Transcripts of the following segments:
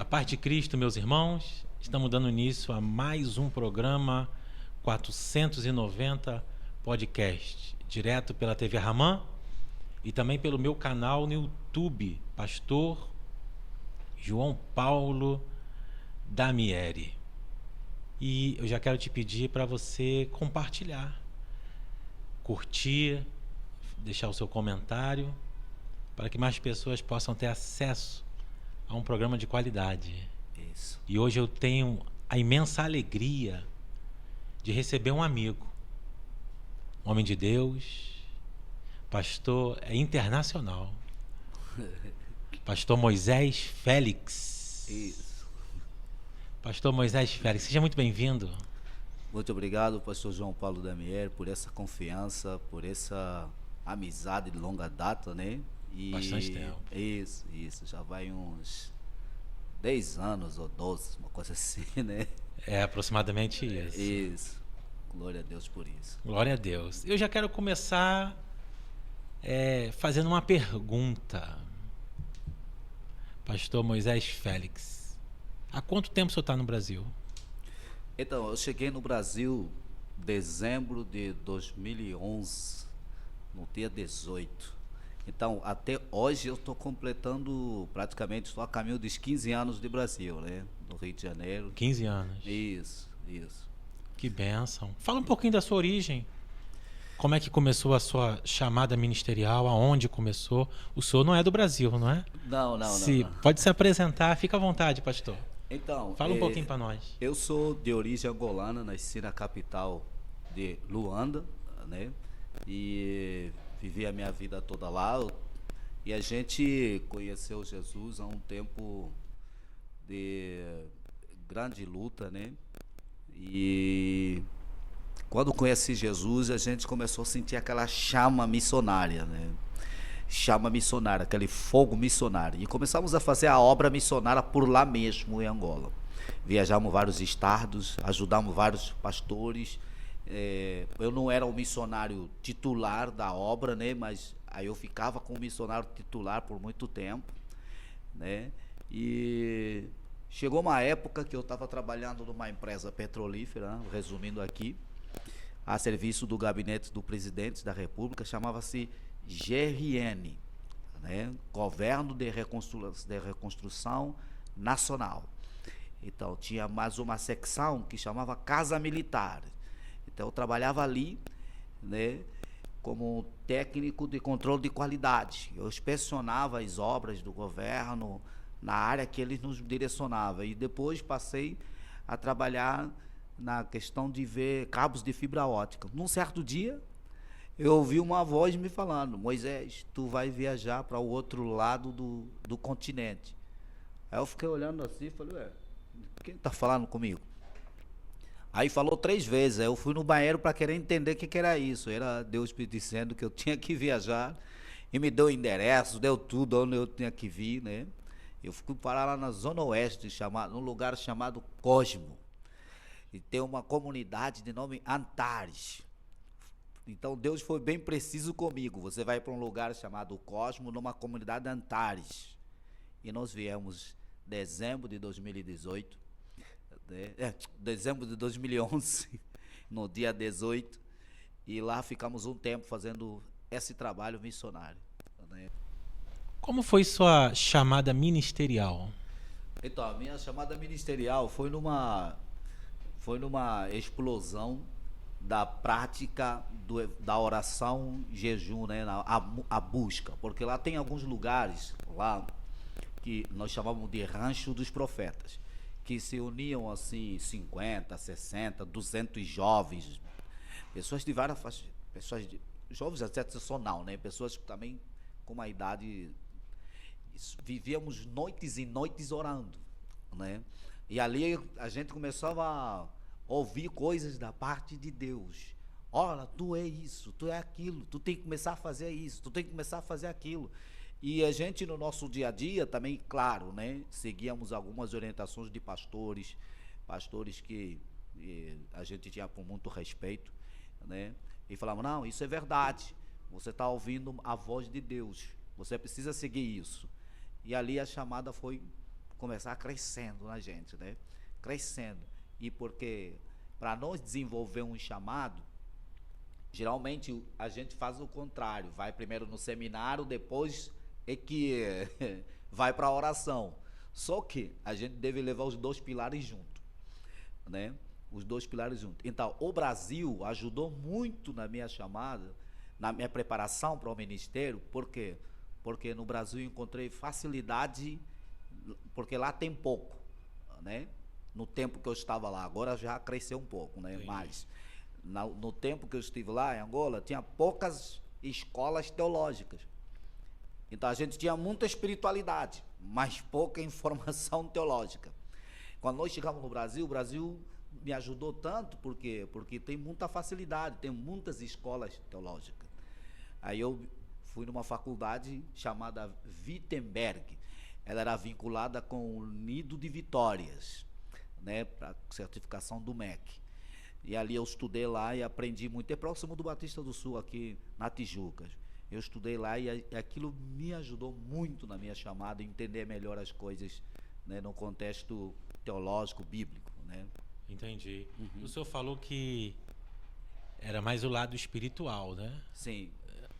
paz de Cristo, meus irmãos, estamos dando início a mais um programa 490 podcast, direto pela TV Ramã e também pelo meu canal no YouTube, Pastor João Paulo Damieri. E eu já quero te pedir para você compartilhar, curtir, deixar o seu comentário, para que mais pessoas possam ter acesso a um programa de qualidade. Isso. E hoje eu tenho a imensa alegria de receber um amigo, um homem de Deus, pastor internacional, pastor Moisés Félix. Isso. Pastor Moisés Félix, seja muito bem-vindo. Muito obrigado, pastor João Paulo Damieri, por essa confiança, por essa amizade de longa data, né? E Bastante tempo. Isso. Já vai uns 10 anos ou 12, uma coisa assim, né? É aproximadamente isso. Isso. Glória a Deus por isso. Glória a Deus. Eu já quero começar fazendo uma pergunta. Pastor Moisés Félix, há quanto tempo o senhor está no Brasil? Então, eu cheguei no Brasil em dezembro de 2011, no dia 18. Então, até hoje eu estou completando praticamente, estou a caminho dos 15 anos de Brasil, né? No Rio de Janeiro. 15 anos. Isso. Que bênção. Fala um pouquinho da sua origem. Como é que começou a sua chamada ministerial? Aonde começou? O senhor não é do Brasil, não é? Não. Pode se apresentar, fica à vontade, pastor. Então, Fala um pouquinho para nós. eu sou de origem angolana, nasci na capital de Luanda, né? E vivi a minha vida toda lá. E a gente conheceu Jesus há um tempo de grande luta, né? E quando conheci Jesus, a gente começou a sentir aquela chama missionária, né? Chama missionária, aquele fogo missionário. E começamos a fazer a obra missionária por lá mesmo, em Angola. Viajamos vários estados, ajudamos vários pastores. Eu não era o missionário titular da obra, né? Mas aí eu ficava com o missionário titular por muito tempo, né? E chegou uma época que eu estava trabalhando numa empresa petrolífera, né? Resumindo aqui, a serviço do gabinete do presidente da República, chamava-se GRN, né? Governo de Reconstrução Nacional. Então tinha mais uma secção que chamava Casa Militar. Então eu trabalhava ali, né, como técnico de controle de qualidade. Eu inspecionava as obras do governo na área que eles nos direcionavam. E depois passei a trabalhar na questão de ver cabos de fibra ótica. Num certo dia, eu ouvi uma voz me falando: Moisés, tu vai viajar para o outro lado do continente. Aí eu fiquei olhando assim e falei: ué, quem está falando comigo? Aí falou 3 vezes. Aí eu fui no banheiro para querer entender o que era isso. Era Deus me dizendo que eu tinha que viajar, e me deu o endereço, deu tudo onde eu tinha que vir, né? Eu fui parar lá na Zona Oeste, num lugar chamado Cosmo. E tem uma comunidade de nome Antares. Então Deus foi bem preciso comigo. Você vai para um lugar chamado Cosmo, numa comunidade Antares. E nós viemos em dezembro de 2018, dezembro de 2011, no dia 18. E lá ficamos um tempo fazendo esse trabalho missionário, né? Como foi sua chamada ministerial? Então, a minha chamada ministerial foi numa explosão da prática da oração jejum, né? A busca, porque lá tem alguns lugares lá que nós chamamos de rancho dos profetas, que se uniam assim 50, 60, 200 jovens, pessoas de várias faixas, jovens excepcional, né? Pessoas também com uma idade. Vivíamos noites e noites orando, né? E ali a gente começava a ouvir coisas da parte de Deus. Olha, tu é isso, tu é aquilo, tu tem que começar a fazer isso, tu tem que começar a fazer aquilo. E a gente no nosso dia a dia também, claro, né, seguíamos algumas orientações de pastores que a gente tinha com muito respeito, né? E falavam: não, isso é verdade, você está ouvindo a voz de Deus, você precisa seguir isso. E ali a chamada foi começar crescendo na gente, né? Crescendo. E porque para nós desenvolver um chamado, geralmente a gente faz o contrário, vai primeiro no seminário, depois é que vai para a oração. Só que a gente deve levar os dois pilares juntos, né? Os dois pilares juntos. Então, o Brasil ajudou muito na minha chamada, na minha preparação para o ministério. Por quê? Porque no Brasil eu encontrei facilidade, porque lá tem pouco, né? No tempo que eu estava lá, agora já cresceu um pouco, né? Mas no tempo que eu estive lá em Angola, tinha poucas escolas teológicas. Então a gente tinha muita espiritualidade, mas pouca informação teológica. Quando nós chegamos no Brasil, o Brasil me ajudou tanto, porque tem muita facilidade, tem muitas escolas teológicas. Aí eu fui numa faculdade chamada Wittenberg. Ela era vinculada com o Nido de Vitórias, né, para certificação do MEC. E ali eu estudei lá e aprendi muito. É próximo do Batista do Sul, aqui na Tijuca. Eu estudei lá e aquilo me ajudou muito na minha chamada, entender melhor as coisas, né, no contexto teológico, bíblico, né? Entendi. O senhor falou que era mais o lado espiritual, né? Sim.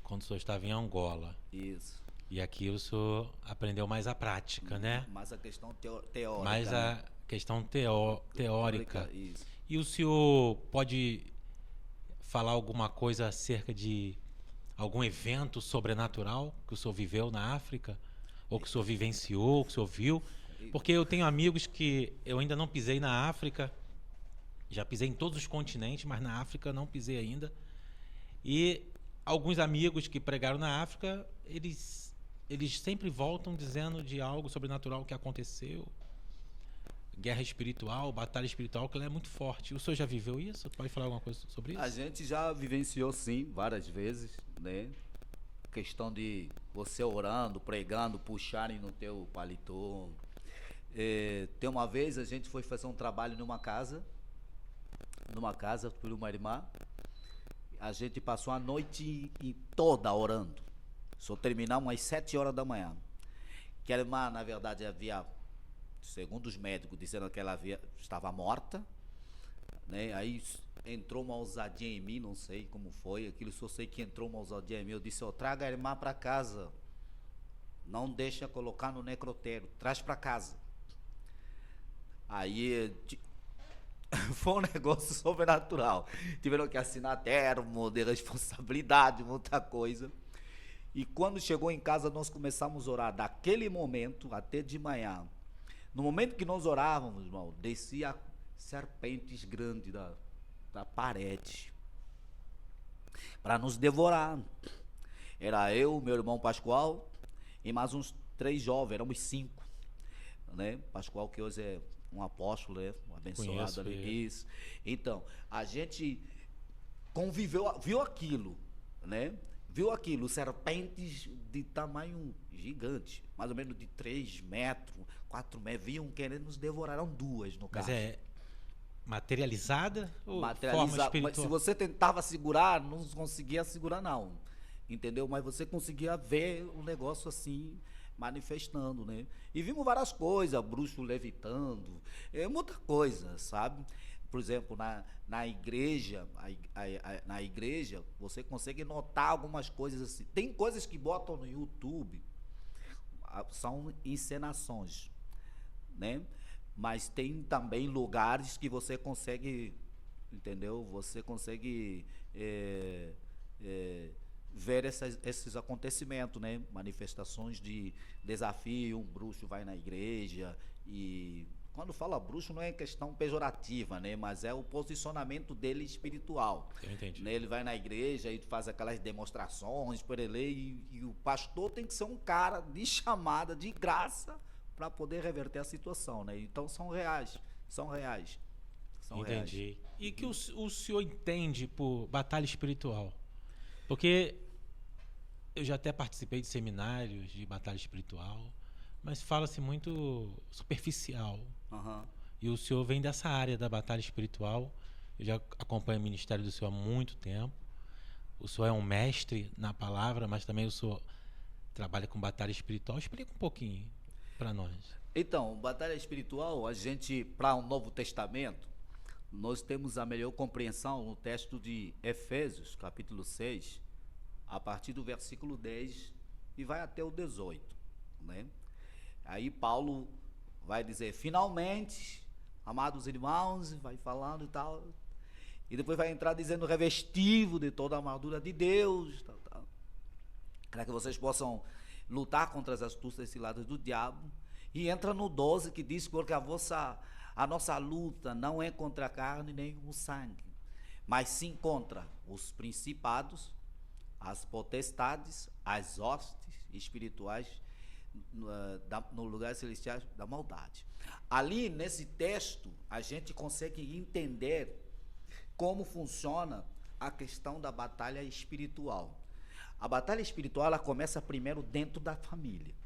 Quando o senhor estava em Angola. Isso. E aqui o senhor aprendeu mais a prática, né? Mais a questão teórica. Mais a questão teórica. Isso. E o senhor pode falar alguma coisa acerca de algum evento sobrenatural que o senhor viveu na África? Ou que o senhor vivenciou, que o senhor viu? Porque eu tenho amigos que eu ainda não pisei na África. Já pisei em todos os continentes, mas na África não pisei ainda. E alguns amigos que pregaram na África, eles sempre voltam dizendo de algo sobrenatural que aconteceu. Guerra espiritual, batalha espiritual, que ela é muito forte. O senhor já viveu isso? Pode falar alguma coisa sobre isso? A gente já vivenciou, sim, várias vezes, né? Questão de você orando, pregando, puxarem no teu paletó. Tem uma vez a gente foi fazer um trabalho numa casa por uma irmã. A gente passou a noite toda orando. Só terminamos às 7 horas da manhã. Que a irmã, na verdade, havia, segundo os médicos, dizendo que ela estava morta, né? Aí entrou uma ousadia em mim, não sei como foi, aquilo só sei que entrou uma ousadia em mim. Eu disse: traga a irmã para casa, não deixa colocar no necrotério, traz para casa. Aí foi um negócio sobrenatural. Tiveram que assinar termo de responsabilidade, muita coisa. E quando chegou em casa, nós começamos a orar. Daquele momento até de manhã, no momento que nós orávamos, irmão, descia serpentes grandes da parede para nos devorar. Era eu, meu irmão Pascoal e mais uns 3 jovens, éramos 5, né? Pascoal, que hoje é um apóstolo, né? Um abençoado ali. Isso. Então, a gente conviveu, viu aquilo, né? Viu aquilo, serpentes de tamanho gigante, mais ou menos de 3 metros, 4 metros, vinham querendo nos devorar. Eram 2 no caso. Mas é materializada ou forma Materializada. espiritual? Mas se você tentava segurar, não conseguia segurar não, entendeu? Mas você conseguia ver o negócio assim, manifestando, né? E vimos várias coisas, bruxo levitando, muita coisa, sabe? Por exemplo, na igreja, na igreja, você consegue notar algumas coisas assim. Tem coisas que botam no YouTube, são encenações, né? Mas tem também lugares que você consegue, entendeu? Você consegue ver esses acontecimentos, né? Manifestações de desafio, um bruxo vai na igreja e... Quando fala bruxo não é questão pejorativa, né? Mas é o posicionamento dele espiritual. Eu entendi. Né? Ele vai na igreja e faz aquelas demonstrações por ele e o pastor tem que ser um cara de chamada, de graça, para poder reverter a situação, né? Então são reais, são reais. Entendi. E que o senhor entende por batalha espiritual? Porque eu já até participei de seminários de batalha espiritual, mas fala-se muito superficial. Uhum. E o senhor vem dessa área da batalha espiritual. Eu já acompanho o ministério do senhor há muito tempo. O senhor é um mestre na palavra, mas também o senhor trabalha com batalha espiritual. Explica um pouquinho para nós. Então, batalha espiritual, a gente, para o Novo Testamento, nós temos a melhor compreensão no texto de Efésios, capítulo 6, a partir do versículo 10 e vai até o 18, né? Aí Paulo vai dizer, finalmente, amados irmãos, vai falando e tal, e depois vai entrar dizendo, revestivo de toda a armadura de Deus, tal, tal, para que vocês possam lutar contra as astúcias ciladas do diabo. E entra no 12 que diz, porque a nossa luta não é contra a carne nem o sangue, mas sim contra os principados, as potestades, as hostes espirituais no lugar celestial da maldade. Ali nesse texto a gente consegue entender como funciona a questão da batalha espiritual. A batalha espiritual ela começa primeiro dentro da família.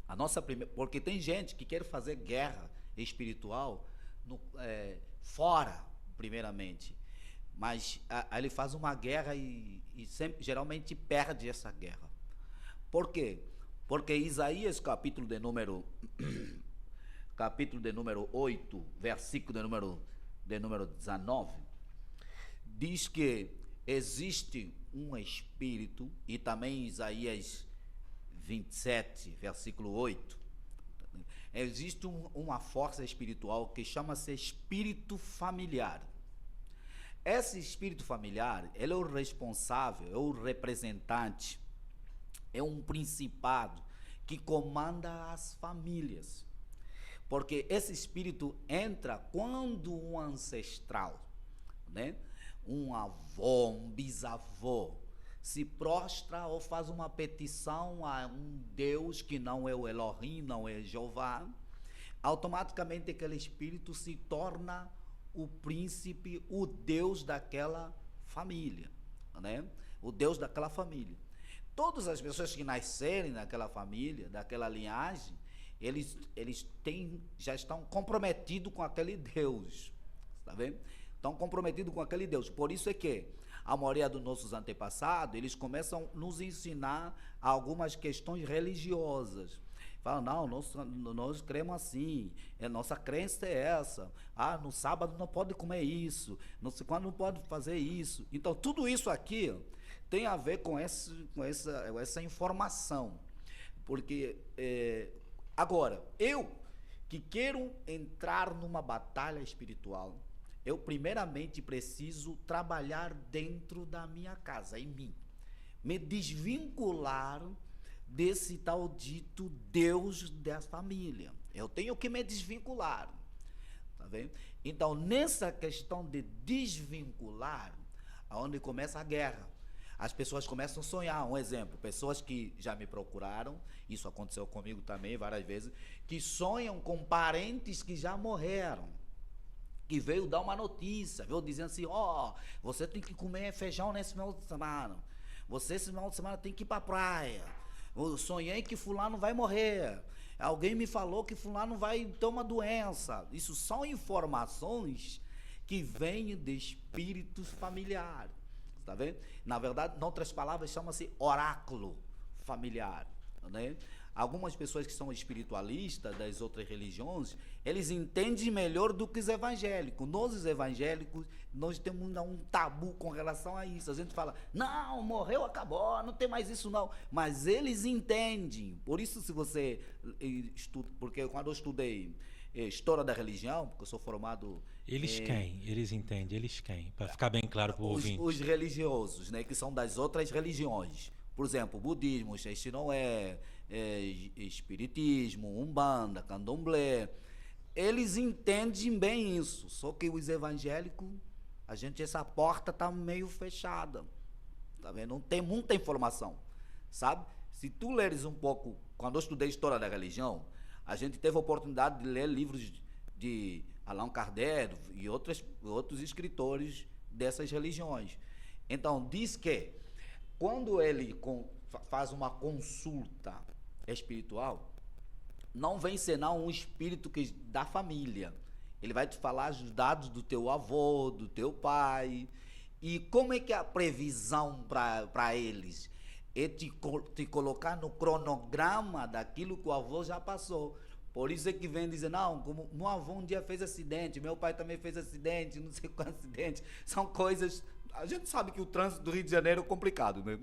A nossa primeira, porque tem gente que quer fazer guerra espiritual fora, primeiramente, mas ele faz uma guerra e sempre, geralmente perde essa guerra. Por quê? Porque Isaías capítulo de número 8, versículo de número 19, diz que existe um espírito, e também Isaías 27, versículo 8, existe uma força espiritual que chama-se espírito familiar. Esse espírito familiar, ele é o responsável, é o representante, é um principado que comanda as famílias. Porque esse espírito entra quando um ancestral, né, um avô, um bisavô, se prostra ou faz uma petição a um Deus que não é o Elohim, não é Jeová, automaticamente aquele espírito se torna o príncipe, o Deus daquela família, né? O Deus daquela família. Todas as pessoas que nascerem naquela família, daquela linhagem, eles já estão comprometidos com aquele Deus, está vendo? Estão comprometidos com aquele Deus. Por isso é que a maioria dos nossos antepassados, eles começam a nos ensinar algumas questões religiosas. Falam, não, nós cremos assim, nossa crença é essa. No sábado não pode comer isso, não sei quando não pode fazer isso. Então, tudo isso aqui tem a ver com essa informação. Porque, agora, eu que quero entrar numa batalha espiritual, eu primeiramente preciso trabalhar dentro da minha casa, em mim. Me desvincular desse tal dito Deus da família. Eu tenho que me desvincular. Tá vendo? Então, nessa questão de desvincular, aonde começa a guerra. As pessoas começam a sonhar. Um exemplo, pessoas que já me procuraram, isso aconteceu comigo também várias vezes, que sonham com parentes que já morreram. Que veio dar uma notícia, veio dizendo assim, você tem que comer feijão nesse final de semana. Você esse final de semana tem que ir para a praia. Eu sonhei que fulano vai morrer. Alguém me falou que fulano vai ter uma doença. Isso são informações que vêm de espíritos familiares. Está vendo? Na verdade, em outras palavras, chama-se oráculo familiar, né? Algumas pessoas que são espiritualistas das outras religiões, eles entendem melhor do que os evangélicos. Nós, os evangélicos, nós temos um tabu com relação a isso. A gente fala, não, morreu, acabou, não tem mais isso não. Mas eles entendem. Por isso, se você estuda, porque quando eu estudei história da religião, porque eu sou formado... Eles entendem, eles quem? Para ficar bem claro para o ouvinte. Os religiosos, né, que são das outras religiões. Por exemplo, budismo, Xexinoé, espiritismo, umbanda, candomblé, eles entendem bem isso. Só que os evangélicos, essa porta está meio fechada, tá vendo? Não tem muita informação, sabe? Se tu leres um pouco, quando eu estudei história da religião, a gente teve a oportunidade de ler livros de Allan Kardec e outros escritores dessas religiões. Então, diz que quando ele faz uma consulta espiritual, não vem senão um espírito da família. Ele vai te falar os dados do teu avô, do teu pai. E como é que é a previsão para eles? É te colocar no cronograma daquilo que o avô já passou. Por isso é que vem dizer, não, como meu avô um dia fez acidente, meu pai também fez acidente, não sei qual acidente. São coisas... A gente sabe que o trânsito do Rio de Janeiro é complicado, né?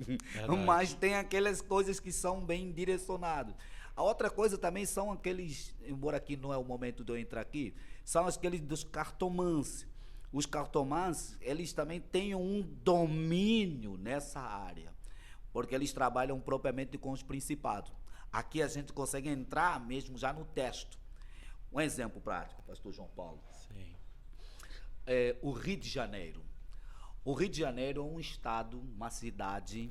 Mas tem aquelas coisas que são bem direcionadas. A outra coisa também são aqueles, embora aqui não é o momento de eu entrar aqui, são aqueles dos cartomances. Os cartomances, eles também têm um domínio nessa área, porque eles trabalham propriamente com os principados. Aqui a gente consegue entrar mesmo já no texto. Um exemplo prático, pastor João Paulo. Sim. O Rio de Janeiro. O Rio de Janeiro é um estado, uma cidade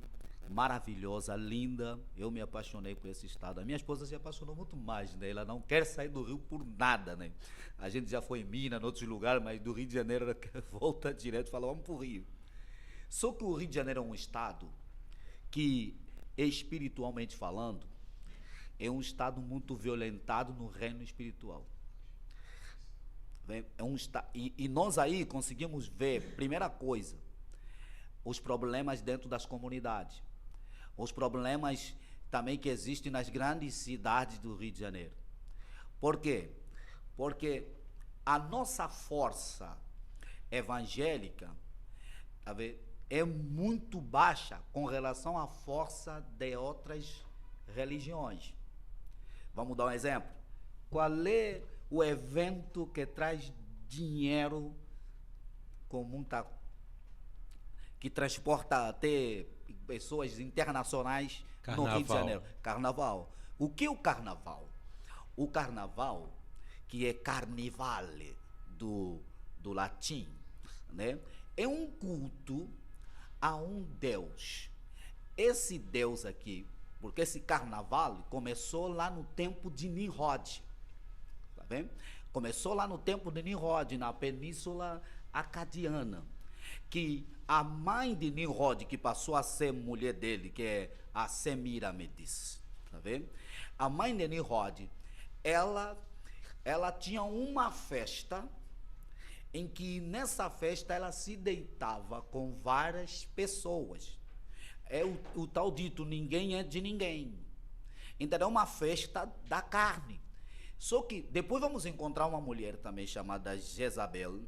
maravilhosa, linda. Eu me apaixonei por esse estado. A minha esposa se apaixonou muito mais, né? Ela não quer sair do Rio por nada, né? A gente já foi em Minas, em outros lugares, mas do Rio de Janeiro ela volta direto e fala, vamos para o Rio. Só que o Rio de Janeiro é um estado que, espiritualmente falando, é um estado muito violentado no reino espiritual. E nós aí conseguimos ver, primeira coisa, os problemas dentro das comunidades, os problemas também que existem nas grandes cidades do Rio de Janeiro. Por quê? Porque a nossa força evangélica, tá vendo, é muito baixa com relação à força de outras religiões. Vamos dar um exemplo. Qual é o evento que traz dinheiro com muita... que transporta até pessoas internacionais no Rio de Janeiro? Carnaval. O que é o carnaval? O carnaval, que é carnivale do latim, né? É um culto a um deus. Esse deus aqui, porque esse carnaval começou lá no tempo de Nimrod, tá vendo? Começou lá no tempo de Nimrod, na Península Acadiana, que a mãe de Nimrod, que passou a ser mulher dele, que é a Semiramis, tá vendo? A mãe de Nimrod, ela tinha uma festa em que nessa festa ela se deitava com várias pessoas. É o tal dito, ninguém é de ninguém. Então é uma festa da carne. Só que depois vamos encontrar uma mulher também chamada Jezabel,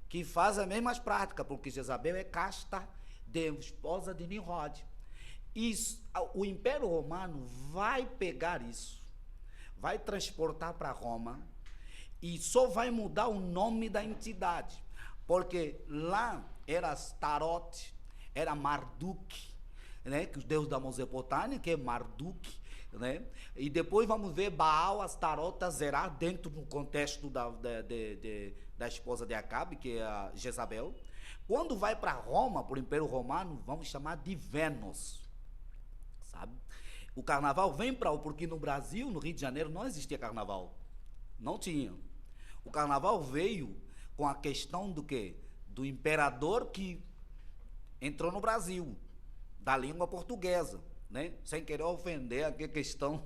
que faz as mesmas práticas, porque Jezabel é casta de esposa de Nimrod. E o Império Romano vai pegar isso, vai transportar para Roma, e só vai mudar o nome da entidade, porque lá era Astarote, era Marduk, né, que os deuses da Mesopotâmia, que é Marduk, né? E depois vamos ver Baal, Astarote, Zerá, dentro do contexto da esposa de Acabe, que é a Jezabel. Quando vai para Roma, para o Império Romano, vamos chamar de Vênus, sabe? O carnaval vem porque no Brasil, no Rio de Janeiro, não existia carnaval, não tinha. O carnaval veio com a questão do quê? Do imperador que entrou no Brasil, da língua portuguesa, né? Sem querer ofender a questão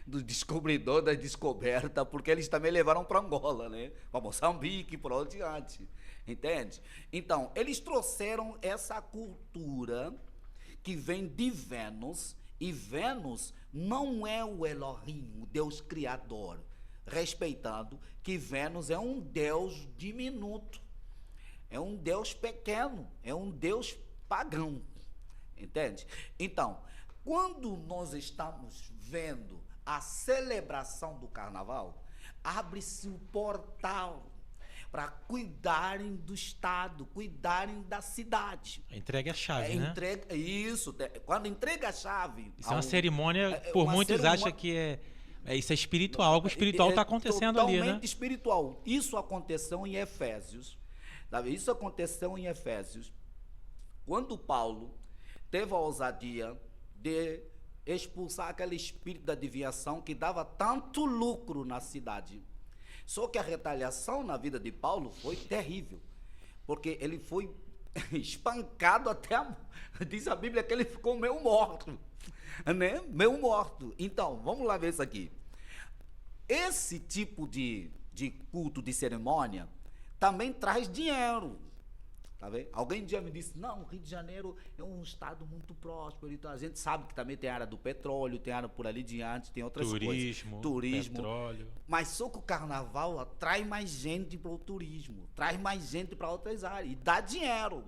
do descobridor da descoberta, porque eles também levaram para Angola, né? Para Moçambique, por onde diante, entende? Então, eles trouxeram essa cultura que vem de Vênus, e Vênus não é o Elohim, o Deus criador, respeitando que Vênus é um deus diminuto, é um deus pequeno, é um deus pagão, entende? Então, quando nós estamos vendo a celebração do carnaval, abre-se o portal para cuidarem do estado, cuidarem da cidade. Entrega a chave, né? Isso, quando entrega a chave... Isso é uma cerimônia, por muitos acham que isso é espiritual, algo espiritual está acontecendo ali, né? Totalmente espiritual. Isso aconteceu em Efésios. Isso aconteceu em Efésios, quando Paulo teve a ousadia de expulsar aquele espírito da adivinhação que dava tanto lucro na cidade. Só que a retaliação na vida de Paulo foi terrível, porque ele foi espancado diz a Bíblia que ele ficou meio morto, né? Meio morto. Então, vamos lá ver isso aqui. Esse tipo de culto, de cerimônia, também traz dinheiro. Tá vendo? Alguém um dia me disse, não, o Rio de Janeiro é um estado muito próspero. Então a gente sabe que também tem a área do petróleo, tem a área por ali diante, tem outras coisas. Turismo, petróleo. Mas só que o carnaval atrai mais gente para o turismo, traz mais gente para outras áreas e dá dinheiro.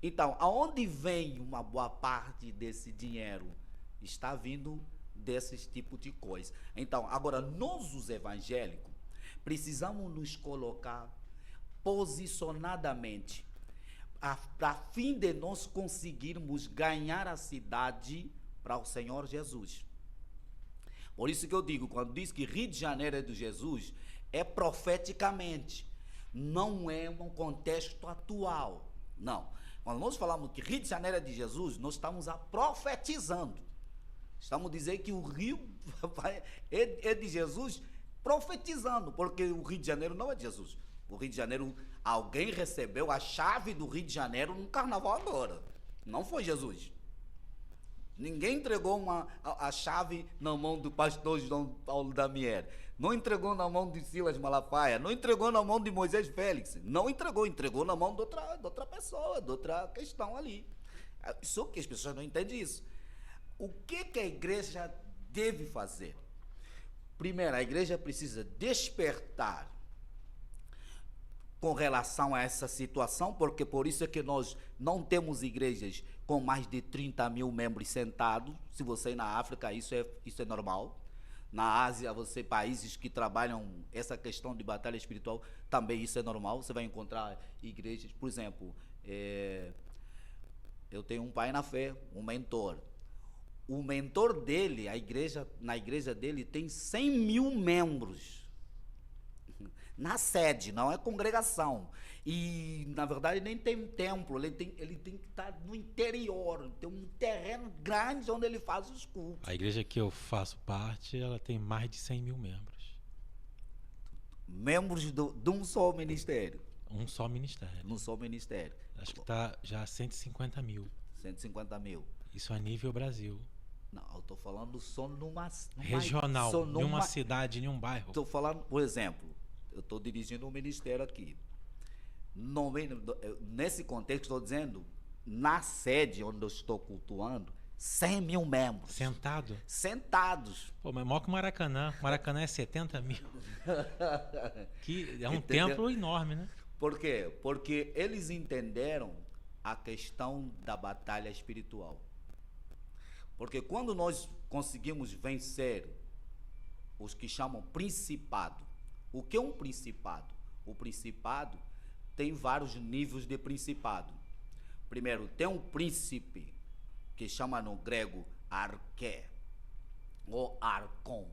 Então, aonde vem uma boa parte desse dinheiro? Está vindo desses tipos de coisas. Então, agora, nós os evangélicos, precisamos nos colocar posicionadamente para fim de nós conseguirmos ganhar a cidade para o Senhor Jesus. Por isso que eu digo, quando diz que Rio de Janeiro é de Jesus, é profeticamente, não é um contexto atual, não. Quando nós falamos que Rio de Janeiro é de Jesus, nós estamos profetizando. Estamos dizendo que o Rio é de Jesus, profetizando, porque o Rio de Janeiro não é de Jesus. O Rio de Janeiro, alguém recebeu a chave do Rio de Janeiro no carnaval agora. Não foi Jesus. Ninguém entregou a chave na mão do pastor João Paulo da Mieri. Não entregou na mão de Silas Malafaia. Não entregou na mão de Moisés Félix. Não entregou na mão de outra pessoa, de outra questão ali. Só que as pessoas não entendem isso. O que a igreja deve fazer? Primeiro, a igreja precisa despertar com relação a essa situação, porque por isso é que nós não temos igrejas com mais de 30 mil membros sentados. Se você ir na África, isso é normal. Na Ásia, países que trabalham essa questão de batalha espiritual, também isso é normal. Você vai encontrar igrejas, por exemplo, eu tenho um pai na fé, um mentor. O mentor dele, na igreja dele, tem 100 mil membros. Na sede, não é congregação. E, na verdade, nem tem templo. Ele tem que estar no interior. Tem um terreno grande onde ele faz os cultos. A igreja que eu faço parte, ela tem mais de 100 mil membros. Membros de um só ministério. Um só ministério. Um só ministério. Acho que está já 150 mil. 150 mil. Isso a nível Brasil. Não, eu estou falando só numa regional, numa cidade, em um bairro. Estou falando, por exemplo, eu estou dirigindo um ministério aqui. Nesse contexto, estou dizendo, na sede onde eu estou cultuando, 100 mil membros. Sentados. Pô, mas maior que o Maracanã. Maracanã é 70 mil. Que é um templo enorme, né? Por quê? Porque eles entenderam a questão da batalha espiritual. Porque quando nós conseguimos vencer os que chamam principado, o que é um principado? O principado tem vários níveis de principado. Primeiro, tem um príncipe, que chama no grego arqué, ou arcon.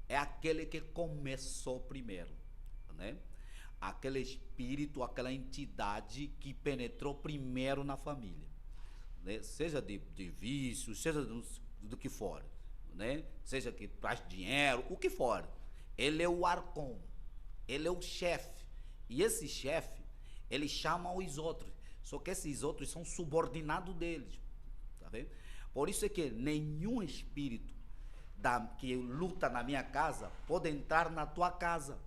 É aquele que começou primeiro, né? Aquele espírito, aquela entidade que penetrou primeiro na família. Né? Seja de vício, seja do que for, né? Seja que traz dinheiro, o que for. Ele é o arcon, ele é o chefe. E esse chefe, ele chama os outros. Só que esses outros são subordinados deles. Tá vendo? Por isso é que nenhum espírito que luta na minha casa pode entrar na tua casa.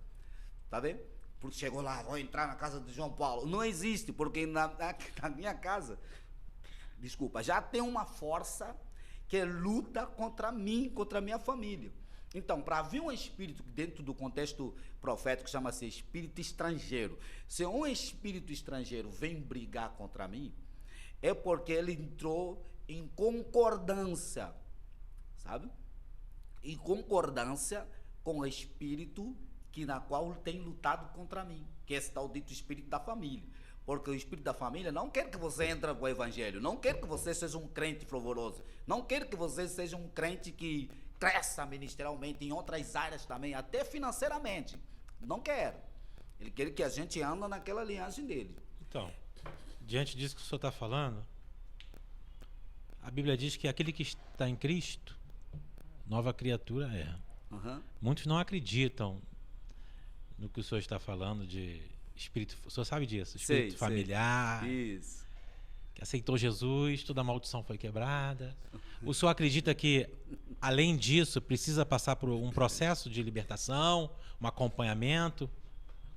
Tá vendo? Porque chegou lá, vou entrar na casa de João Paulo. Não existe, porque na minha casa, desculpa, já tem uma força que luta contra mim, contra a minha família. Então, para vir um espírito dentro do contexto profético, chama-se espírito estrangeiro. Se um espírito estrangeiro vem brigar contra mim, é porque ele entrou em concordância, sabe? Em concordância com o espírito na qual tem lutado contra mim, que é esse tal dito espírito da família. Porque o espírito da família não quer que você entre no evangelho, não quer que você seja um crente fervoroso, não quer que você seja um crente que cresça ministerialmente em outras áreas também, até financeiramente. Não quer. Ele quer que a gente ande naquela linhagem dele. Então, diante disso que o senhor está falando, a Bíblia diz que aquele que está em Cristo, nova criatura é. Uhum. Muitos não acreditam no que o senhor está falando de espírito, o senhor sabe disso, espírito familiar, isso, que aceitou Jesus, toda a maldição foi quebrada. O senhor acredita que, além disso, precisa passar por um processo de libertação, um acompanhamento?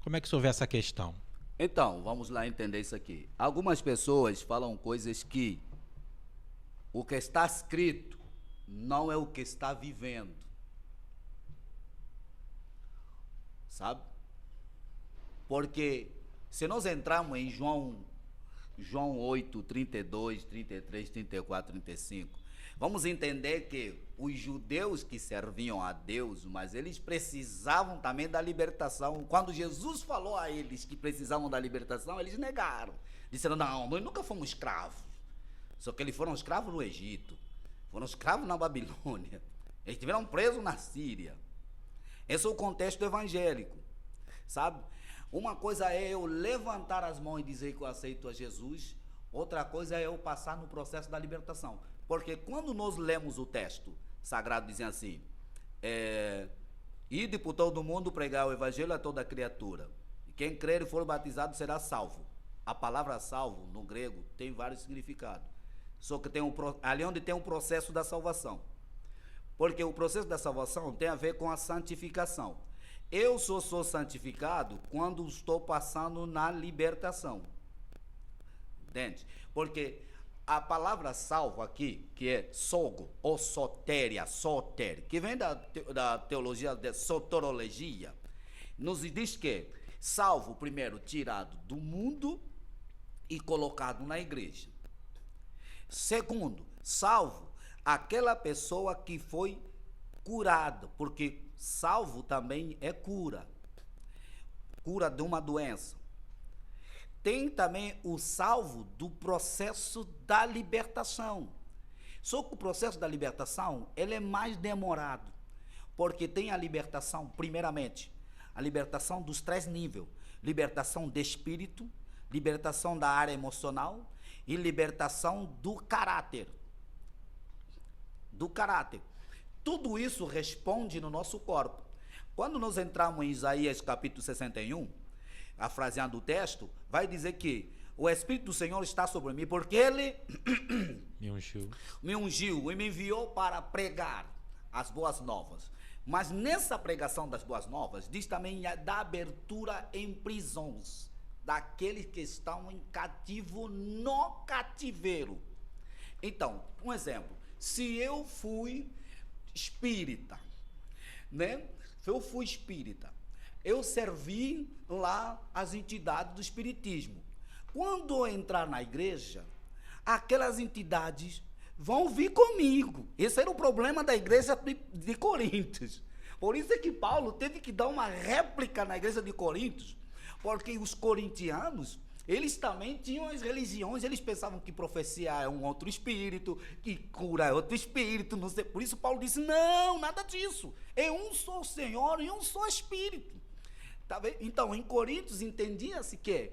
Como é que o senhor vê essa questão? Então, vamos lá entender isso aqui. Algumas pessoas falam coisas que o que está escrito não é o que está vivendo. Sabe? Porque se nós entrarmos em João 8, 32, 33, 34, 35, vamos entender que os judeus que serviam a Deus, mas eles precisavam também da libertação. Quando Jesus falou a eles que precisavam da libertação, eles negaram. Disseram, não, nós nunca fomos escravos. Só que eles foram escravos no Egito, foram escravos na Babilônia, eles estiveram presos na Síria. Esse é o contexto evangélico, sabe? Uma coisa é eu levantar as mãos e dizer que eu aceito a Jesus, outra coisa é eu passar no processo da libertação. Porque quando nós lemos o texto sagrado dizendo assim, ide por todo mundo pregar o evangelho a toda criatura, e quem crer e for batizado será salvo. A palavra salvo, no grego, tem vários significados. Só que ali onde tem um processo da salvação. Porque o processo da salvação tem a ver com a santificação. Eu sou santificado quando estou passando na libertação. Entende? Porque a palavra salvo aqui, que é sogo, ou sotéria, soter, que vem da teologia de soterologia, nos diz que salvo, primeiro, tirado do mundo e colocado na igreja. Segundo, salvo, aquela pessoa que foi curada, porque salvo também é cura de uma doença. Tem também o salvo do processo da libertação. Só que o processo da libertação, ele é mais demorado, porque tem a libertação, primeiramente, a libertação dos 3 níveis, libertação de espírito, libertação da área emocional e libertação do caráter. Tudo isso responde no nosso corpo. Quando nós entramos em Isaías capítulo 61, afraseando o texto, vai dizer que o Espírito do Senhor está sobre mim, porque Ele me ungiu e me enviou para pregar as boas novas. Mas nessa pregação das boas novas, diz também da abertura em prisões, daqueles que estão em cativo no cativeiro. Então, um exemplo, se eu fui espírita, né? Eu servi lá as entidades do espiritismo. Quando eu entrar na igreja, aquelas entidades vão vir comigo. Esse era o problema da igreja de Coríntios. Por isso é que Paulo teve que dar uma réplica na igreja de Coríntios, porque os corintianos, eles também tinham as religiões, eles pensavam que profecia é um outro espírito, que cura é outro espírito, não sei. Por isso Paulo disse, não, nada disso. É um só Senhor e um só Espírito. Tá vendo? Então, em Coríntios, entendia-se que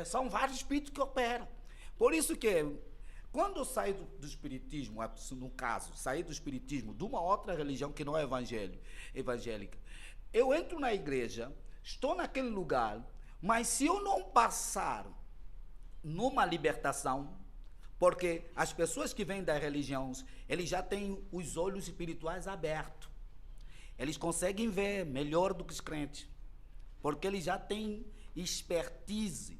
são vários espíritos que operam. Por isso que, quando eu saí do espiritismo, no caso, saí do espiritismo de uma outra religião que não é evangélica, eu entro na igreja, estou naquele lugar, mas se eu não passar numa libertação, porque as pessoas que vêm das religiões, eles já têm os olhos espirituais abertos. Eles conseguem ver melhor do que os crentes, porque eles já têm expertise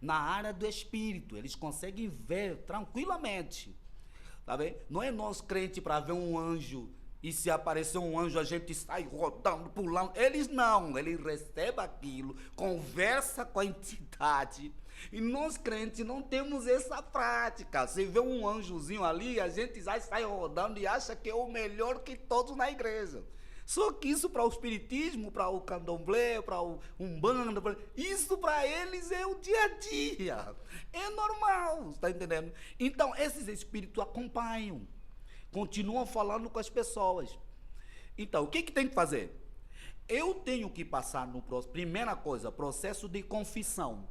na área do espírito, eles conseguem ver tranquilamente. Tá vendo? Não é nós crentes para ver um anjo e se aparecer um anjo a gente sai rodando, pulando. Eles não, eles recebem aquilo, conversa com a entidade. E nós crentes não temos essa prática. Se vê um anjozinho ali, a gente já sai rodando e acha que é o melhor que todos na igreja. Só que isso para o espiritismo, para o candomblé, para o umbanda, isso para eles é o dia a dia. É normal, está entendendo? Então, esses espíritos acompanham, continuam falando com as pessoas. Então, o que tem que fazer? Eu tenho que passar no primeira coisa, processo de confissão.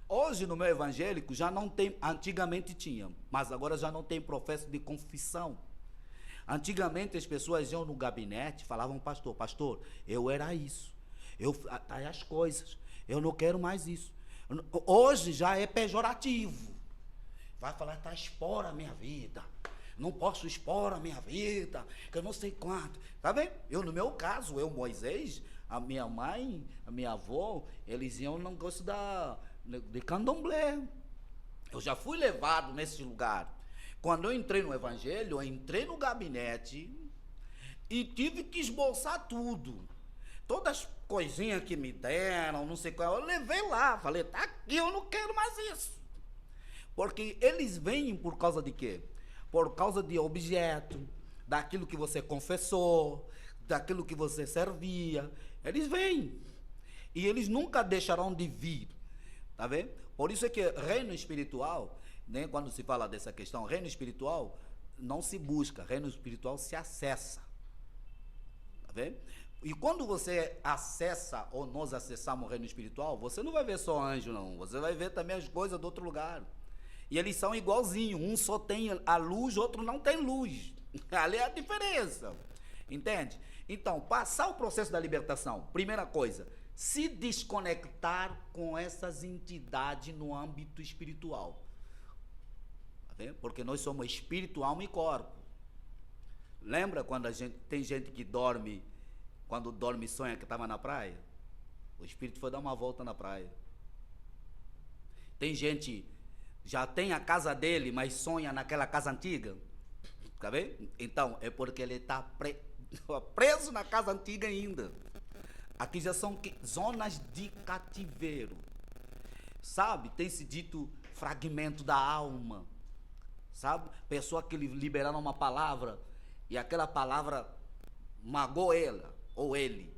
Hoje no meu evangélico já não tem, antigamente tinha, mas agora já não tem processo de confissão. Antigamente as pessoas iam no gabinete, falavam, pastor, eu era isso, as coisas, eu não quero mais isso. Hoje já é pejorativo. Vai falar, expora a minha vida. não posso expor a minha vida, que eu não sei quanto. Tá vendo? No meu caso, Moisés, a minha mãe, a minha avó, eles iam no negócio de candomblé. Eu já fui levado nesse lugar. Quando eu entrei no evangelho, eu entrei no gabinete e tive que esboçar tudo. Todas as coisinhas que me deram, não sei qual, eu levei lá. Falei, tá aqui, eu não quero mais isso. Porque eles vêm por causa de quê? Por causa de objeto, daquilo que você confessou, daquilo que você servia. Eles vêm. E eles nunca deixarão de vir. Tá vendo? Por isso é que reino espiritual, né, quando se fala dessa questão, reino espiritual não se busca, reino espiritual se acessa. Tá vendo? E quando você acessa ou nós acessamos o reino espiritual, você não vai ver só anjo, não. Você vai ver também as coisas do outro lugar. E eles são igualzinhos. Um só tem a luz, outro não tem luz. Ali é a diferença. Entende? Então, passar o processo da libertação. Primeira coisa, se desconectar com essas entidades no âmbito espiritual. Tá vendo? Porque nós somos espírito, alma e corpo. Lembra quando tem gente que dorme, quando dorme e sonha que estava na praia? O espírito foi dar uma volta na praia. Tem gente, já tem a casa dele, mas sonha naquela casa antiga. Tá vendo? Então, é porque ele está preso na casa antiga ainda. Aqui já são zonas de cativeiro. Sabe? Tem se dito fragmento da alma. Sabe? Pessoa que liberaram uma palavra e aquela palavra magoou ela ou ele.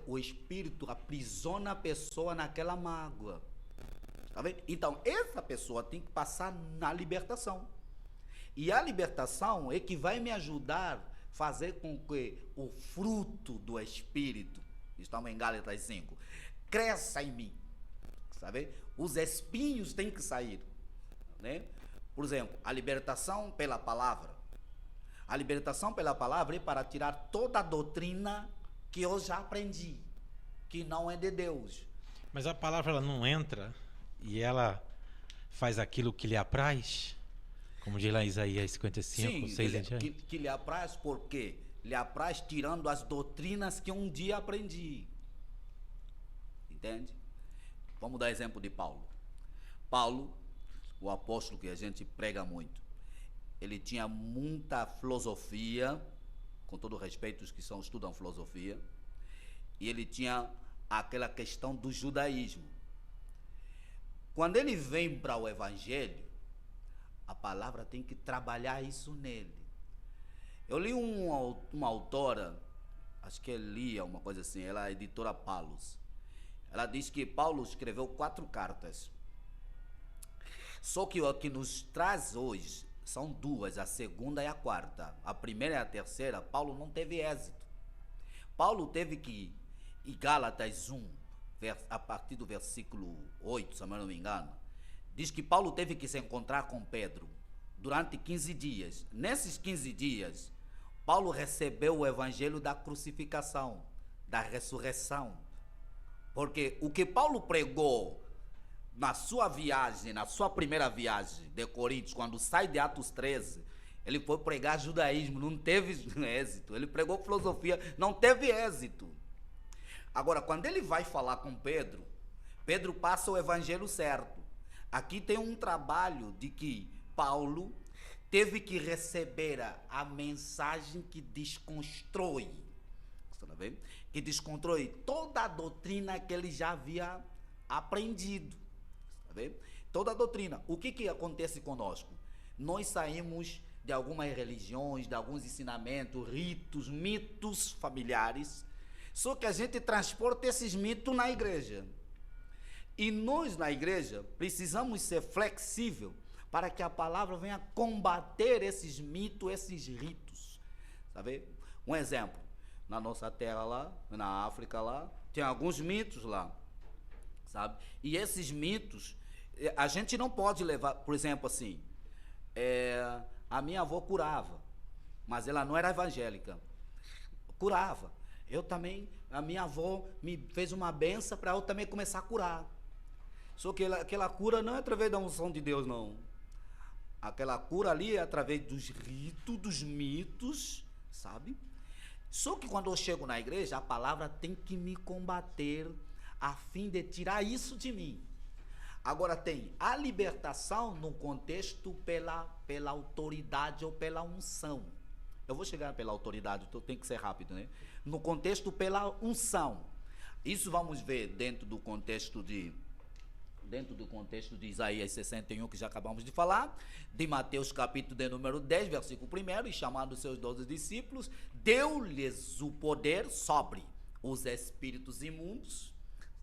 O espírito aprisiona a pessoa naquela mágoa. Tá vendo? Então, essa pessoa tem que passar na libertação. E a libertação é que vai me ajudar a fazer com que o fruto do Espírito, estamos em Gálatas 5, cresça em mim. Sabe? Os espinhos têm que sair. Né? Por exemplo, a libertação pela palavra. A libertação pela palavra é para tirar toda a doutrina que eu já aprendi, que não é de Deus. Mas a palavra ela não entra e ela faz aquilo que lhe apraz? Como diz lá em Isaías 55, 6 em diante? Que lhe apraz por quê? Lhe apraz tirando as doutrinas que um dia aprendi. Entende? Vamos dar exemplo de Paulo. Paulo, o apóstolo que a gente prega muito, ele tinha muita filosofia, com todo respeito os que estudam filosofia, e ele tinha aquela questão do judaísmo. Quando ele vem para o evangelho, a palavra tem que trabalhar isso nele. Eu li uma autora, acho que é Lia, uma coisa assim, ela é a editora Paulus. Ela diz que Paulo escreveu 4 cartas. Só que o que nos traz hoje são 2, a segunda e a quarta. A primeira e a terceira, Paulo não teve êxito. Paulo teve que, em Gálatas 1, a partir do versículo 8, se eu não me engano, diz que Paulo teve que se encontrar com Pedro durante 15 dias. Nesses 15 dias, Paulo recebeu o evangelho da crucificação, da ressurreição. Porque o que Paulo pregou na sua viagem, na sua primeira viagem de Coríntios, quando sai de Atos 13, ele foi pregar judaísmo, não teve êxito. Ele pregou filosofia, não teve êxito. Agora, quando ele vai falar com Pedro, Pedro passa o evangelho certo. Aqui tem um trabalho de que Paulo teve que receber a mensagem que desconstrói, está vendo? Que desconstrói toda a doutrina que ele já havia aprendido. Está vendo? Toda a doutrina. O que acontece conosco? Nós saímos de algumas religiões, de alguns ensinamentos, ritos, mitos familiares, só que a gente transporta esses mitos na igreja. E nós, na igreja, precisamos ser flexíveis para que a palavra venha combater esses mitos, esses ritos. Sabe? Um exemplo, na nossa terra lá, na África lá, tem alguns mitos lá, sabe? E esses mitos, a gente não pode levar, por exemplo, assim, a minha avó curava, mas ela não era evangélica, curava. Eu também, a minha avó me fez uma benção para eu também começar a curar. Só que aquela cura não é através da unção de Deus, não. Aquela cura ali é através dos ritos, dos mitos, sabe? Só que quando eu chego na igreja, a palavra tem que me combater a fim de tirar isso de mim. Agora tem a libertação no contexto pela autoridade ou pela unção. Eu vou chegar pela autoridade, então tem que ser rápido, né? No contexto pela unção. Isso vamos ver dentro do contexto de Isaías 61, que já acabamos de falar, de Mateus capítulo de número 10, versículo 1, e chamando seus 12 discípulos, deu-lhes o poder sobre os espíritos imundos,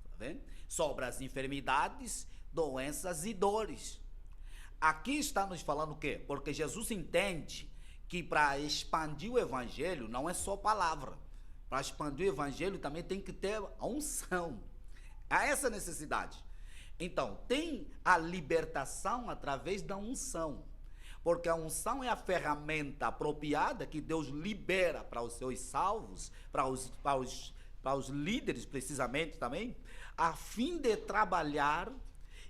tá vendo? Sobre as enfermidades, doenças e dores. Aqui está nos falando o quê? Porque Jesus entende que para expandir o evangelho não é só palavra. Para expandir o evangelho também tem que ter a unção. Há essa necessidade. Então, tem a libertação através da unção. Porque a unção é a ferramenta apropriada que Deus libera para os seus salvos, para os líderes precisamente também, a fim de trabalhar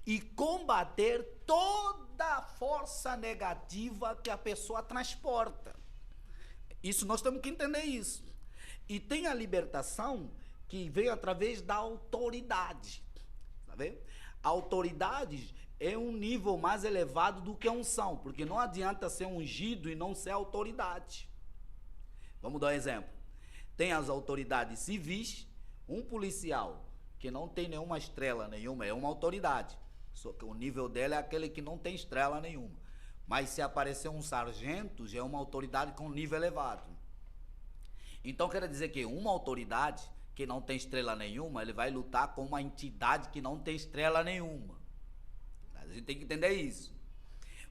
e combater toda a força negativa que a pessoa transporta. Isso nós temos que entender isso. E tem a libertação que veio através da autoridade. Tá vendo? A autoridade é um nível mais elevado do que a unção, porque não adianta ser ungido e não ser autoridade. Vamos dar um exemplo. Tem as autoridades civis, um policial que não tem nenhuma estrela nenhuma, é uma autoridade. Só que o nível dela é aquele que não tem estrela nenhuma. Mas se aparecer um sargento, já é uma autoridade com nível elevado. Então quer dizer que uma autoridade que não tem estrela nenhuma, ele vai lutar com uma entidade que não tem estrela nenhuma. A gente tem que entender isso.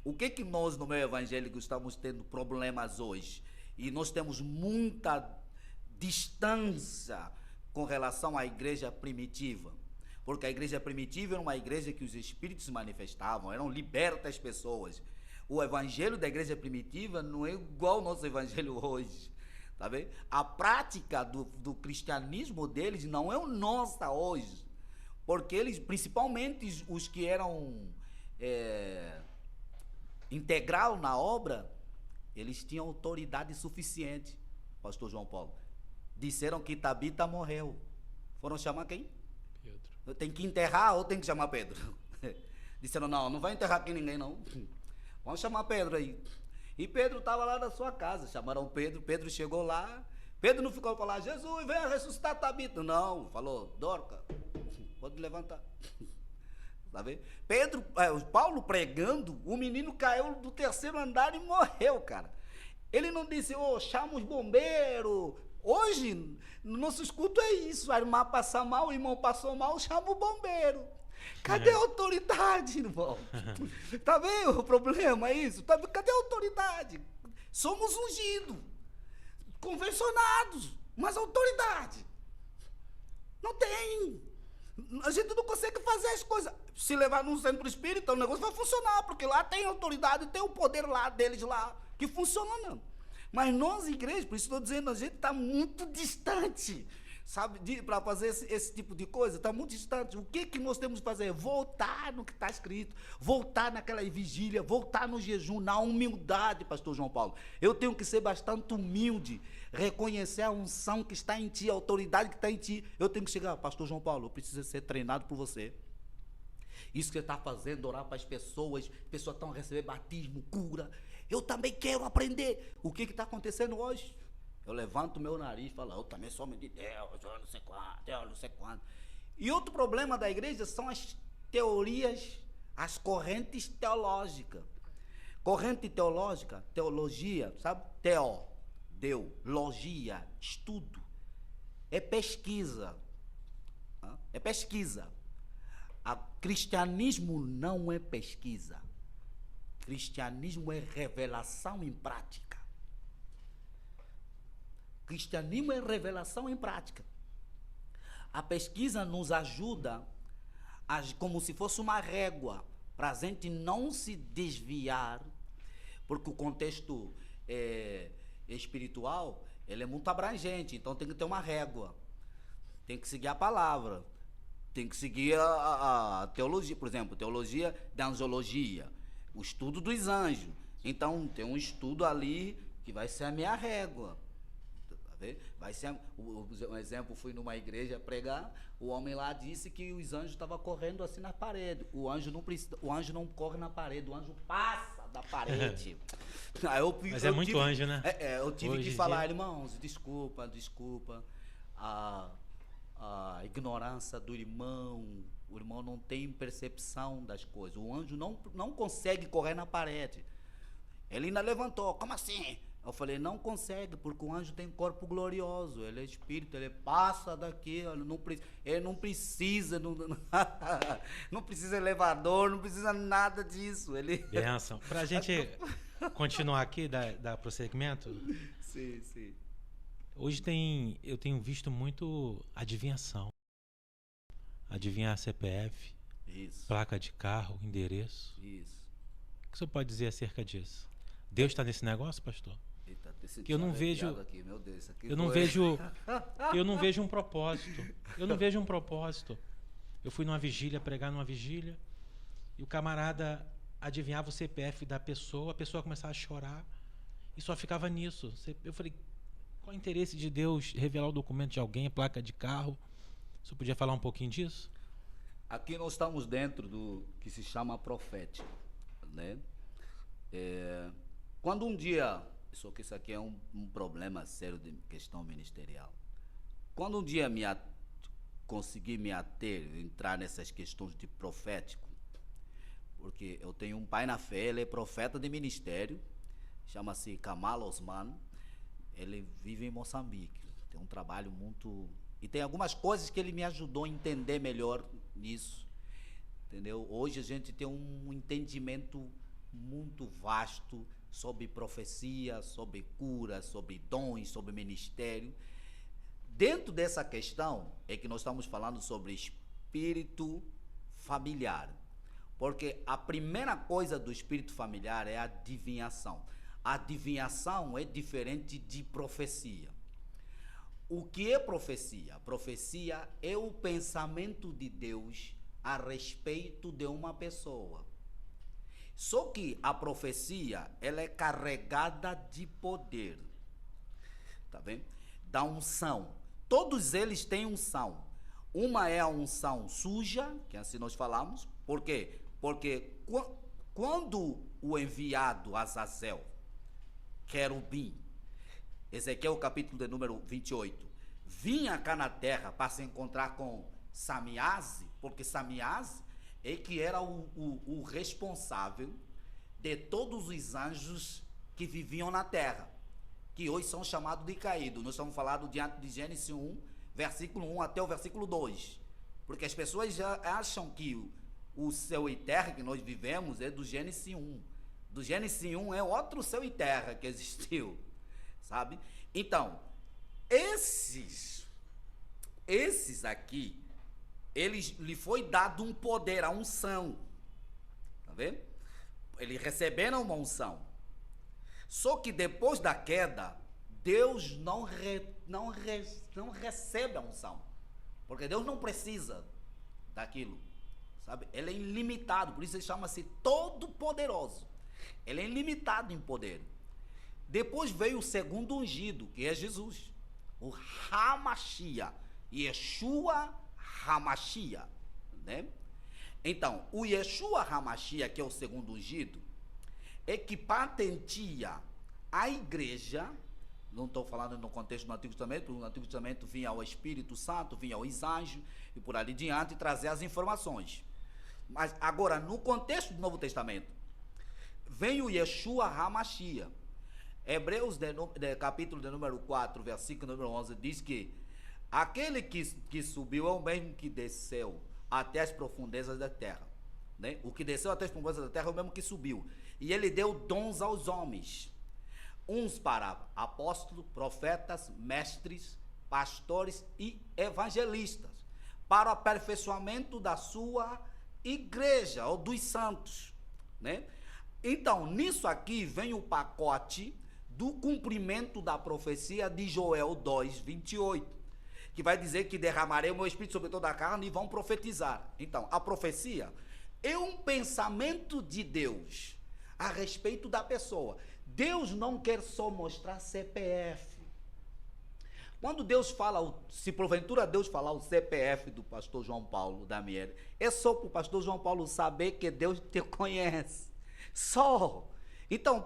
O que nós no meio evangélico estamos tendo problemas hoje? E nós temos muita distância com relação à igreja primitiva. Porque a igreja primitiva era uma igreja que os espíritos se manifestavam, eram libertas as pessoas. O evangelho da igreja primitiva não é igual ao nosso evangelho hoje. Tá vendo? A prática do cristianismo deles não é o nossa hoje. Porque eles, principalmente os que eram integral na obra, eles tinham autoridade suficiente. Pastor João Paulo. Disseram que Tabita morreu. Foram chamar quem? Pedro. Tem que enterrar ou tem que chamar Pedro? Disseram, não vai enterrar aqui ninguém não. Vamos chamar Pedro aí. E Pedro estava lá na sua casa, chamaram Pedro, Pedro chegou lá, Pedro não ficou para lá, Jesus, venha ressuscitar Tabita. Não, falou, Dorca, pode levantar. Tá vendo? Paulo pregando, o menino caiu do terceiro andar e morreu, cara. Ele não disse, chama os bombeiros. Hoje, no nosso escudo é isso, a irmã passa mal, o irmão passou mal, chama o bombeiro. Cadê a autoridade, irmão? Tá vendo o problema? É isso? Cadê a autoridade? Somos ungidos, convencionados, mas autoridade não tem. A gente não consegue fazer as coisas. Se levar num centro espírita, o negócio vai funcionar, porque lá tem autoridade, tem o poder lá deles lá, que funciona não. Mas nós, igrejas, por isso estou dizendo, a gente está muito distante, sabe, para fazer esse tipo de coisa, está muito distante. O que nós temos que fazer? Voltar no que está escrito, voltar naquela vigília, voltar no jejum, na humildade, pastor João Paulo. Eu tenho que ser bastante humilde, reconhecer a unção que está em ti, a autoridade que está em ti. Eu tenho que chegar, pastor João Paulo, eu preciso ser treinado por você. Isso que você está fazendo, orar para as pessoas estão a receber batismo, cura. Eu também quero aprender. O que está acontecendo hoje? Eu levanto meu nariz e falo, eu também sou homem de Deus, eu não sei quanto, eu não sei quanto. E outro problema da igreja são as teorias, as correntes teológicas. Corrente teológica, teologia, sabe? Logia, estudo. É pesquisa. É pesquisa. Cristianismo não é pesquisa. Cristianismo é revelação em prática. Cristianismo é revelação em prática. A pesquisa nos ajuda, como se fosse uma régua, para a gente não se desviar, porque o contexto espiritual ele é muito abrangente, então tem que ter uma régua, tem que seguir a palavra, tem que seguir a teologia, por exemplo, teologia da angiologia, O estudo dos anjos. Então, tem um estudo ali que vai ser a minha régua. Tá vendo? Vai ser um exemplo, fui numa igreja pregar, o homem lá disse que os anjos estavam correndo assim na parede. O anjo não corre na parede, o anjo passa da parede. Mas é muito anjo, né? Eu tive Hoje que falar, dia... irmãos, desculpa. A ignorância do irmão, o irmão não tem percepção das coisas. O anjo não consegue correr na parede. Ele ainda levantou, como assim? Eu falei, não consegue, porque o anjo tem corpo glorioso, ele é espírito, ele passa daqui, ele não precisa, não precisa elevador, não precisa nada disso. Benção. Pra gente continuar aqui, dar prosseguimento. Sim, sim. Hoje eu tenho visto muito adivinhação. Adivinhar CPF, isso, placa de carro, endereço. Isso. O que o senhor pode dizer acerca disso? Deus está nesse negócio, pastor? Eita, que eu não vejo, aqui, meu Deus, isso aqui eu não vejo um propósito. Eu não vejo um propósito. Eu fui numa vigília, pregar numa vigília, e o camarada adivinhava o CPF da pessoa, a pessoa começava a chorar e só ficava nisso. Eu falei, qual o interesse de Deus revelar o documento de alguém, placa de carro? Você podia falar um pouquinho disso? Aqui nós estamos dentro do que se chama profético, né? Quando um dia, só que isso aqui é um problema sério de questão ministerial. Quando um dia consegui me entrar nessas questões de profético, porque eu tenho um pai na fé, ele é profeta de ministério, chama-se Kamal Osman, ele vive em Moçambique, tem um trabalho muito... E tem algumas coisas que ele me ajudou a entender melhor nisso, entendeu? Hoje a gente tem um entendimento muito vasto sobre profecia, sobre cura, sobre dons, sobre ministério. Dentro dessa questão é que nós estamos falando sobre espírito familiar. Porque a primeira coisa do espírito familiar é a adivinhação. A adivinhação é diferente de profecia. O que é profecia? Profecia é o pensamento de Deus a respeito de uma pessoa. Só que a profecia, ela é carregada de poder. Tá vendo? Da unção. Todos eles têm unção. Uma é a unção suja, que assim nós falamos. Por quê? Porque quando o enviado Azazel, querubim, Ezequiel capítulo de número 28, vinha cá na terra para se encontrar com Samiase, porque Samiase é que era o responsável de todos os anjos que viviam na terra, que hoje são chamados de caídos. Nós estamos falando diante de Gênesis 1, versículo 1 até o versículo 2, porque as pessoas já acham que o céu e terra que nós vivemos é do Gênesis 1. Do Gênesis 1 é outro céu e terra que existiu, sabe? Então, esses aqui, lhe foi dado um poder, a unção, tá vendo? Eles receberam uma unção. Só que depois da queda, Deus não recebe a unção, porque Deus não precisa daquilo, sabe? Ele é ilimitado, por isso ele chama-se todo-poderoso. Ele é ilimitado em poder. Depois veio o segundo ungido, que é Jesus, o Hamashia, Yeshua Hamashia, né? Então, o Yeshua Hamashia, que é o segundo ungido, é que patenteia a igreja. Não estou falando no contexto do Antigo Testamento, porque no Antigo Testamento vinha o Espírito Santo, vinha os anjos, e por ali diante trazer as informações. Mas agora, no contexto do Novo Testamento, vem o Yeshua Hamashia. Hebreus, capítulo de número 4, versículo número 11, diz que aquele que subiu é o mesmo que desceu até as profundezas da terra, né? O que desceu até as profundezas da terra é o mesmo que subiu. E ele deu dons aos homens, uns para apóstolos, profetas, mestres, pastores e evangelistas, para o aperfeiçoamento da sua igreja, ou dos santos, né? Então, nisso aqui vem o pacote do cumprimento da profecia de Joel 2, 28, que vai dizer que derramarei o meu espírito sobre toda a carne e vão profetizar. Então, a profecia é um pensamento de Deus a respeito da pessoa. Deus não quer só mostrar CPF. Quando Deus fala, se porventura Deus falar o CPF do pastor João Paulo Damieri, é só para o pastor João Paulo saber que Deus te conhece. Só. Então,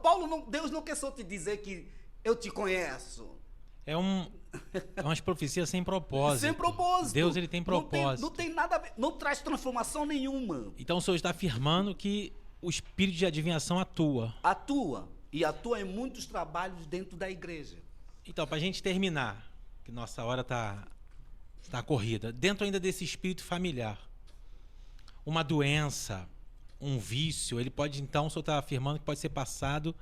Deus não quer só te dizer que eu te conheço. É umas profecias sem propósito. Sem propósito. Deus, ele tem propósito. Não tem nada a ver, não traz transformação nenhuma. Então o Senhor está afirmando que o espírito de adivinhação atua. Atua. E atua em muitos trabalhos dentro da igreja. Então, para a gente terminar, que nossa hora está corrida, dentro ainda desse espírito familiar, uma doença, um vício, ele pode, então, o senhor está afirmando que pode ser passado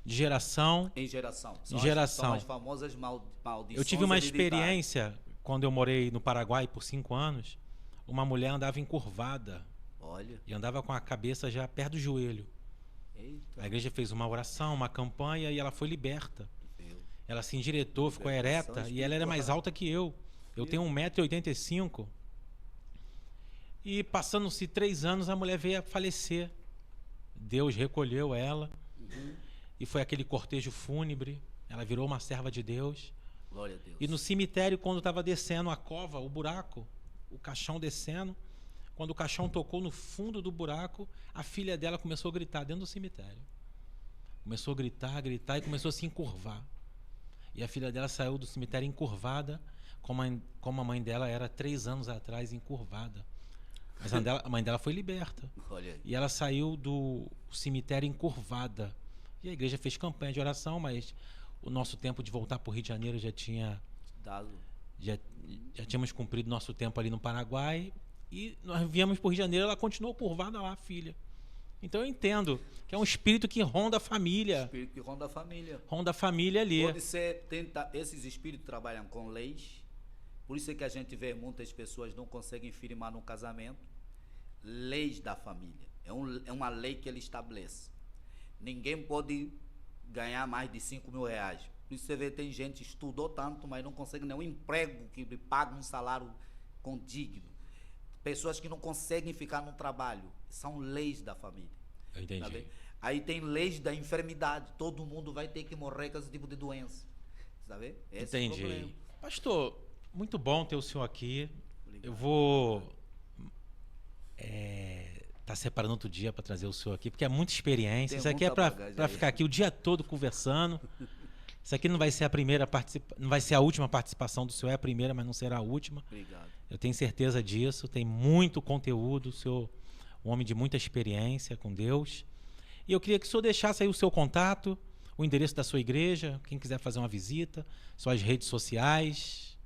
de geração em geração. São as famosas maldições. Eu tive uma experiência, quando eu morei no Paraguai por 5 anos, uma mulher andava encurvada. Olha. E andava com a cabeça já perto do joelho. Eita. A igreja fez uma oração, uma campanha, e ela foi liberta. Ela se endireitou, ficou ereta, e ela era mais alta que eu. Eu tenho 1,85 m. E passando-se 3 anos, a mulher veio a falecer. Deus recolheu ela. E foi aquele cortejo fúnebre. Ela virou uma serva de Deus. Glória a Deus. E no cemitério, quando estava descendo a cova, o buraco, o caixão descendo, quando o caixão tocou no fundo do buraco, a filha dela começou a gritar dentro do cemitério. Começou a gritar e começou a se encurvar. E a filha dela saiu do cemitério encurvada, como a mãe dela era 3 anos atrás encurvada. Mas a mãe dela foi liberta. Olha aí. E ela saiu do cemitério encurvada. E a igreja fez campanha de oração, mas o nosso tempo de voltar para o Rio de Janeiro já tinha dado. Já tínhamos cumprido nosso tempo ali no Paraguai. E nós viemos para o Rio de Janeiro, ela continuou curvada lá, a filha. Então eu entendo que é um espírito que ronda a família. Espírito que ronda a família. Ronda a família ali. Pode ser, esses espíritos trabalham com leis. Por isso é que a gente vê muitas pessoas não conseguem firmar no casamento. Leis da família. É uma lei que ele estabelece. Ninguém pode ganhar mais de 5 mil reais. Por isso você vê, tem gente que estudou tanto, mas não consegue nenhum emprego que lhe pague um salário condigno. Pessoas que não conseguem ficar no trabalho. São leis da família. Eu entendi. Tá. Aí tem leis da enfermidade. Todo mundo vai ter que morrer com esse tipo de doença. Sabe? Esse entendi. É o problema. Pastor, muito bom ter o senhor aqui. Obrigado. Eu vou tá separando outro dia para trazer o senhor aqui, porque é muita experiência. Isso aqui é para ficar aqui o dia todo conversando. Isso aqui não vai ser não vai ser a última participação do senhor, é a primeira, mas não será a última. Obrigado. Eu tenho certeza disso, tem muito conteúdo, o senhor um homem de muita experiência com Deus. E eu queria que o senhor deixasse aí o seu contato, o endereço da sua igreja, quem quiser fazer uma visita, suas redes sociais.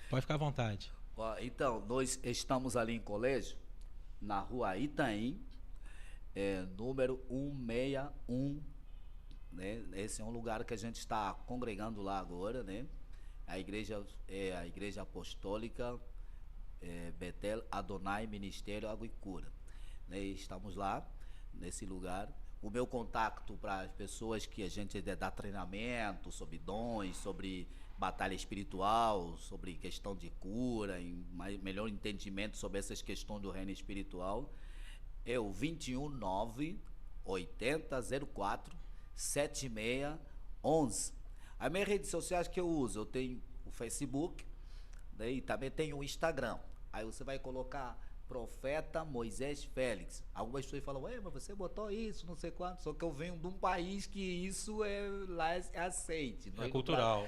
Pode ficar à vontade. Então, nós estamos ali em colégio, na rua Itaim, número 161, né? Esse é um lugar que a gente está congregando lá agora, né? A igreja é a Igreja Apostólica Betel Adonai Ministério Água e Cura, né? Estamos lá, nesse lugar. O meu contato para as pessoas que a gente dá treinamento sobre dons, sobre batalha espiritual, sobre questão de cura, melhor entendimento sobre essas questões do reino espiritual, é o 219 8004 7611. As minhas redes sociais que eu uso, eu tenho o Facebook, né, e também tenho o Instagram. Aí você vai colocar Profeta Moisés Félix. Algumas pessoas falam, mas você botou isso, não sei quanto. Só que eu venho de um país que isso lá é aceite. É cultural.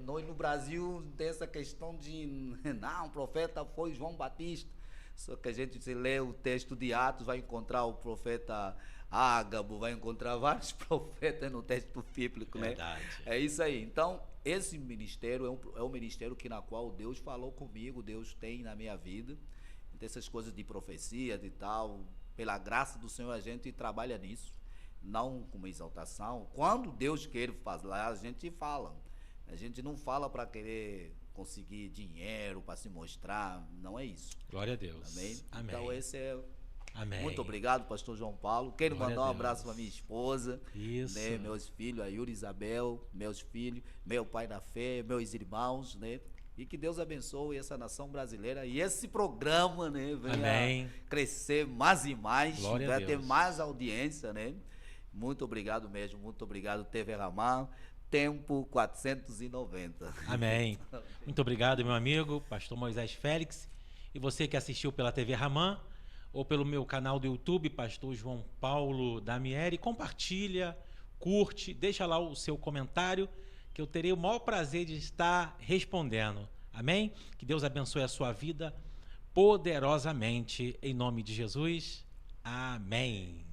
Nós no Brasil tem essa questão de, não, o profeta foi João Batista. Só que a gente, se lê o texto de Atos, vai encontrar o profeta Ágabo, vai encontrar vários profetas no texto bíblico, né? Verdade. É isso aí. Então, esse ministério é um ministério na qual Deus falou comigo, Deus tem na minha vida. Dessas coisas de profecia, de tal, pela graça do Senhor a gente trabalha nisso, não com uma exaltação. Quando Deus quer falar, a gente fala. A gente não fala para querer conseguir dinheiro, para se mostrar, não é isso. Glória a Deus. Amém? Amém. Então esse é... Amém. Muito obrigado, pastor João Paulo. Quero Glória mandar um abraço para minha esposa, isso, né, meus filhos, a Yuri e Isabel, meus filhos, meu pai da fé, meus irmãos, né? E que Deus abençoe essa nação brasileira e esse programa, né, venha crescer mais e mais, vai ter mais audiência, né? Muito obrigado mesmo, muito obrigado, TV Ramã, tempo 490. Amém. Muito obrigado, meu amigo, pastor Moisés Félix. E você que assistiu pela TV Ramã ou pelo meu canal do YouTube, pastor João Paulo Damieri, compartilha, curte, deixa lá o seu comentário, que eu terei o maior prazer de estar respondendo. Amém? Que Deus abençoe a sua vida poderosamente, em nome de Jesus. Amém.